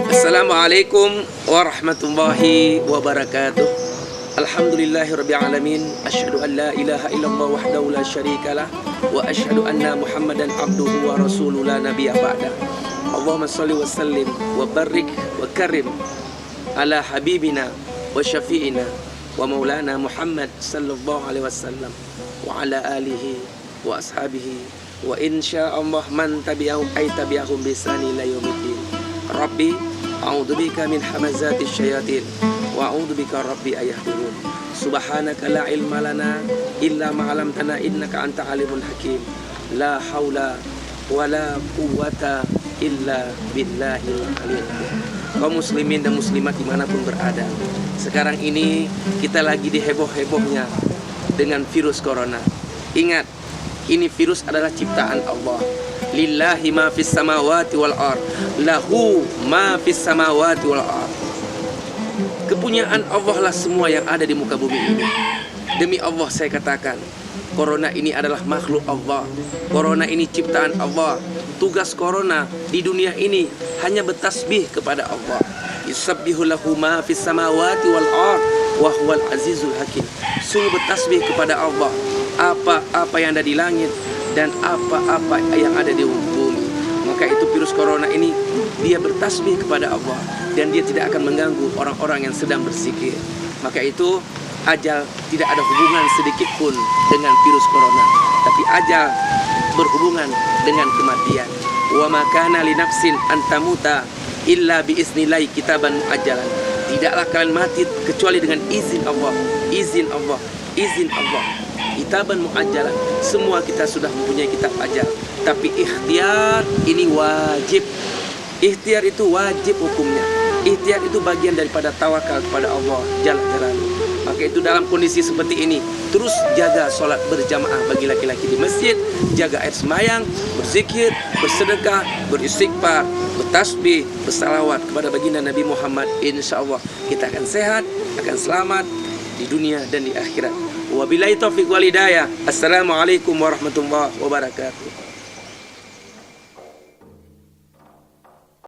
Assalamualaikum warahmatullahi wabarakatuh. Alhamdulillahirabbil alamin. Asyhadu an la ilaha illallah wahdahu la syarikalah wa asyhadu anna Muhammadan abduhu wa rasuluhu la nabiyya ba'da. Allahumma shalli wa sallim wa barik wa karim ala habibina wa syafi'ina wa maulana Muhammad sallallahu alaihi wasallam wa ala alihi wa ashabihi wa insyaallah man tabi'ahum ay tabi'ahum bisani la yaumiddin. Rabbi a'udzubika min hamazatis syayatin wa a'udzubika rabbi ayahdurun. Subhanaka la ilma lana illa ma 'allamtana innaka anta alimul hakim. La haula wala quwwata illa billahil aliyil azim. Kaum muslimin dan muslimat dimanapun berada, sekarang ini kita lagi diheboh-hebohnya dengan virus corona. Ingat, ini virus adalah ciptaan Allah. Lillahi ma fis samawati wal ard, lahu ma fis samawati wal ard. Kepunyaan Allah lah semua yang ada di muka bumi ini. Demi Allah saya katakan, corona ini adalah makhluk Allah. Corona ini ciptaan Allah. Tugas corona di dunia ini hanya bertasbih kepada Allah. Yusabbihu lahu ma fis samawati wal ard wa huwal azizul hakim. Sungguh bertasbih kepada Allah apa-apa yang ada di langit dan apa-apa yang ada di bumi. Maka itu virus corona ini dia bertasbih kepada Allah dan dia tidak akan mengganggu orang-orang yang sedang berzikir. Maka itu ajal tidak ada hubungan sedikit pun dengan virus corona, tapi ajal berhubungan dengan kematian. Wa ma kana li nafsin an tamuta illa bi iznillahi kitaban muajjalan. Tidaklah kalian mati kecuali dengan izin Allah, izin Allah, izin Allah. Kitaban muajjalan. Semua kita sudah mempunyai kitab ajal, tapi ikhtiar ini wajib. Ikhtiar itu wajib hukumnya. Ikhtiar itu bagian daripada tawakal kepada Allah Jalla Jalaluhu. Maka itu dalam kondisi seperti ini, terus jaga sholat berjamaah bagi laki-laki di masjid, jaga air semayang, berzikir, bersedekah, beristighfar, bertasbih, bersalawat kepada baginda Nabi Muhammad. Insya Allah kita akan sehat, akan selamat di dunia dan di akhirat. Wabillahi taufiq wal hidayah. Assalamualaikum warahmatullahi wabarakatuh.